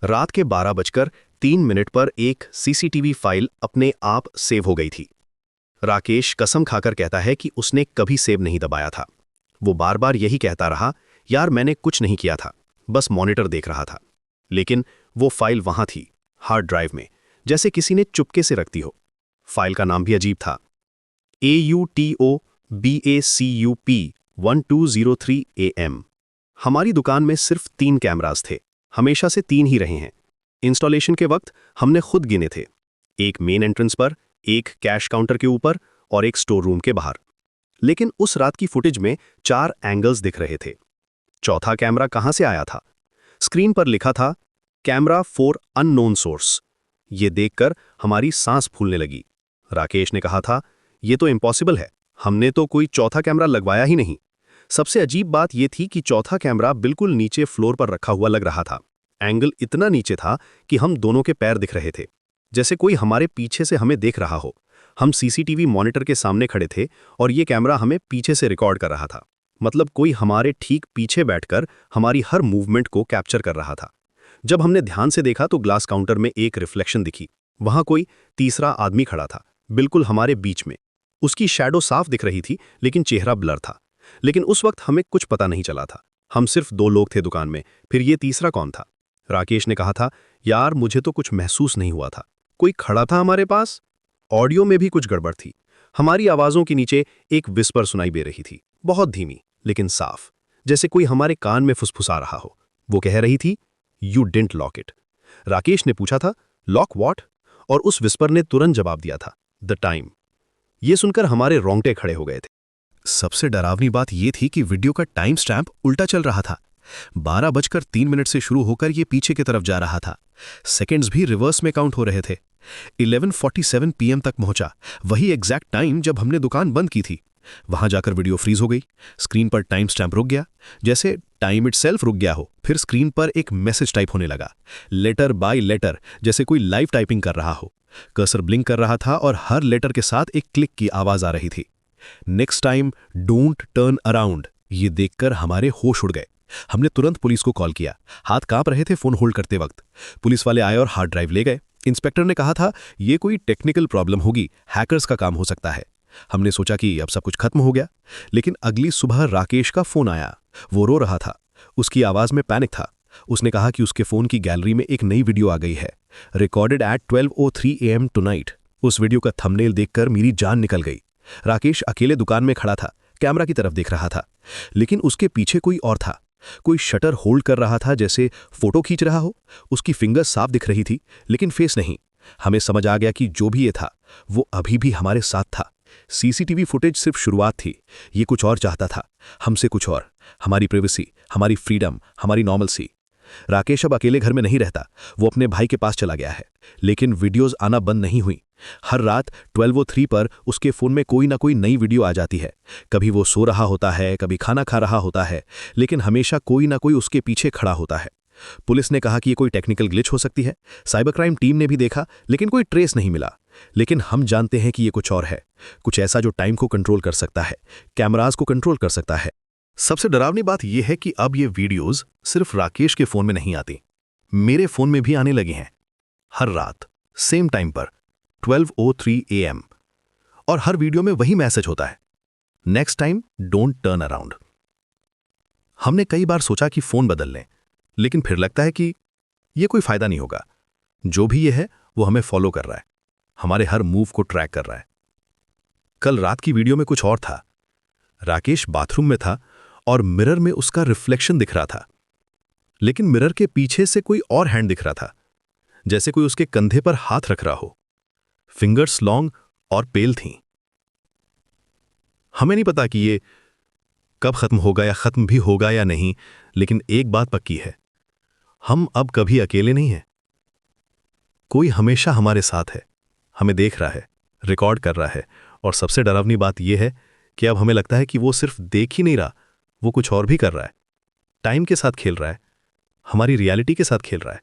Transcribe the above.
रात के 12:03 पर एक सीसीटीवी फाइल अपने आप सेव हो गई थी। राकेश कसम खाकर कहता है कि उसने कभी सेव नहीं दबाया था। वो बार बार यही कहता रहा, यार मैंने कुछ नहीं किया था, बस मॉनिटर देख रहा था। लेकिन वो फाइल वहां थी, हार्ड ड्राइव में, जैसे किसी ने चुपके से रख दी हो। फाइल का नाम भी अजीब था, AUTOBACUP1203AM। हमारी दुकान में सिर्फ 3 कैमरास थे, हमेशा से 3 ही रहे हैं। इंस्टॉलेशन के वक्त हमने खुद गिने थे, एक मेन एंट्रेंस पर, एक कैश काउंटर के ऊपर और एक स्टोर रूम के बाहर। लेकिन उस रात की फुटेज में 4 एंगल्स दिख रहे थे। चौथा कैमरा कहां से आया था? स्क्रीन पर लिखा था कैमरा फॉर अननोन सोर्स। ये देखकर हमारी सांस फूलने लगी। राकेश ने कहा था, ये तो इम्पॉसिबल है, हमने तो कोई चौथा कैमरा लगवाया ही नहीं। सबसे अजीब बात यह थी कि चौथा कैमरा बिल्कुल नीचे फ्लोर पर रखा हुआ लग रहा था। एंगल इतना नीचे था कि हम दोनों के पैर दिख रहे थे, जैसे कोई हमारे पीछे से हमें देख रहा हो। हम सीसीटीवी मॉनिटर के सामने खड़े थे और ये कैमरा हमें पीछे से रिकॉर्ड कर रहा था। मतलब कोई हमारे ठीक पीछे बैठकर हमारी हर मूवमेंट को कैप्चर कर रहा था। जब हमने ध्यान से देखा तो ग्लास काउंटर में एक रिफ्लेक्शन दिखी। वहां कोई तीसरा आदमी खड़ा था, बिल्कुल हमारे बीच में। उसकी शैडो साफ दिख रही थी, लेकिन चेहरा ब्लर था। लेकिन उस वक्त हमें कुछ पता नहीं चला था। हम सिर्फ 2 लोग थे दुकान में, फिर ये तीसरा कौन था? राकेश ने कहा था, यार मुझे तो कुछ महसूस नहीं हुआ था, कोई खड़ा था हमारे पास। ऑडियो में भी कुछ गड़बड़ थी। हमारी आवाजों के नीचे एक विस्पर सुनाई दे रही थी, बहुत धीमी लेकिन साफ, जैसे कोई हमारे कान में फुसफुसा रहा हो। वो कह रही थी, you didn't lock it. Rakesh ने पूछा था, लॉक व्हाट? और उस विस्पर ने तुरंत जवाब दिया था, द टाइम। ये सुनकर हमारे रोंगटे खड़े हो गए थे। सबसे डरावनी बात यह थी कि वीडियो का टाइम स्टैम्प उल्टा चल रहा था। 12:03 से शुरू होकर यह पीछे की तरफ जा रहा था। सेकंड्स भी रिवर्स में काउंट हो रहे थे। 11:47 PM तक पहुंचा, वही एग्जैक्ट टाइम जब हमने दुकान बंद की थी। वहां जाकर वीडियो फ्रीज हो गई। स्क्रीन पर टाइम स्टैम्प रुक गया, जैसे टाइम इटसेल्फ रुक गया हो। फिर स्क्रीन पर एक मैसेज टाइप होने लगा, लेटर बाय लेटर, जैसे कोई लाइव टाइपिंग कर रहा हो। कर्सर ब्लिंक कर रहा था और हर लेटर के साथ एक क्लिक की आवाज आ रही थी। Next time don't turn around. ये देखकर हमारे होश उड़ गए। हमने तुरंत पुलिस को कॉल किया। हाथ कांप रहे थे फोन होल्ड करते वक्त। पुलिस वाले आए और हार्ड ड्राइव ले गए। इंस्पेक्टर ने कहा था, ये कोई टेक्निकल प्रॉब्लम होगी, हैकर्स का काम हो सकता है। हमने सोचा कि अब सब कुछ खत्म हो गया। लेकिन अगली सुबह राकेश का फोन आया। वो रो रहा था, उसकी आवाज में पैनिक था। उसने कहा कि उसके फोन की गैलरी में एक नई वीडियो आ गई है, रिकॉर्डेड एट 12:03 AM टुनाइट। उस वीडियो का थंबनेल देखकर मेरी जान निकल गई। राकेश अकेले दुकान में खड़ा था, कैमरा की तरफ देख रहा था, लेकिन उसके पीछे कोई और था। कोई शटर होल्ड कर रहा था, जैसे फोटो खींच रहा हो। उसकी फिंगर साफ दिख रही थी, लेकिन फेस नहीं। हमें समझ आ गया कि जो भी ये था, वो अभी भी हमारे साथ था। सीसीटीवी फुटेज सिर्फ शुरुआत थी, ये कुछ और चाहता था, हमसे कुछ और। हमारी प्राइवेसी, हमारी फ्रीडम, हमारी नॉर्मलसी। राकेश अब अकेले घर में नहीं रहता, वो अपने भाई के पास चला गया है। लेकिन वीडियोस आना बंद नहीं हुई। हर रात 12:03 पर उसके फोन में कोई ना कोई नई वीडियो आ जाती है। कभी वो सो रहा होता है, कभी खाना खा रहा होता है, लेकिन हमेशा कोई ना कोई उसके पीछे खड़ा होता है। पुलिस ने कहा कि ये कोई टेक्निकल ग्लिच हो सकती है। साइबर क्राइम टीम ने भी देखा, लेकिन कोई ट्रेस नहीं मिला। लेकिन हम जानते हैं कि ये कुछ और है, कुछ ऐसा जो टाइम को कंट्रोल कर सकता है, कैमरास को कंट्रोल कर सकता है। सबसे डरावनी बात यह है कि अब ये वीडियोस सिर्फ राकेश के फोन में नहीं आती, मेरे फोन में भी आने लगे हैं। हर रात सेम टाइम पर 12:03 AM, और हर वीडियो में वही मैसेज होता है, next time don't turn around. हमने कई बार सोचा कि फोन बदल लें, लेकिन फिर लगता है कि यह कोई फायदा नहीं होगा। जो भी ये है वो हमें फॉलो कर रहा है, हमारे हर मूव को ट्रैक कर रहा है। कल रात की वीडियो में कुछ और था। राकेश बाथरूम में था और मिरर में उसका रिफ्लेक्शन दिख रहा था, लेकिन मिरर के पीछे से कोई और हैंड दिख रहा था, जैसे कोई उसके कंधे पर हाथ रख रहा हो। फिंगर्स लॉन्ग और पेल थीं। हमें नहीं पता कि ये कब खत्म होगा या खत्म भी होगा या नहीं, लेकिन एक बात पक्की है, हम अब कभी अकेले नहीं हैं। कोई हमेशा हमारे साथ है, हमें देख रहा है, रिकॉर्ड कर रहा है, और सबसे डरावनी बात यह है कि अब हमें लगता है कि वो सिर्फ देख ही नहीं रहा, वो कुछ और भी कर रहा है। टाइम के साथ खेल रहा है, हमारी रियलिटी के साथ खेल रहा है।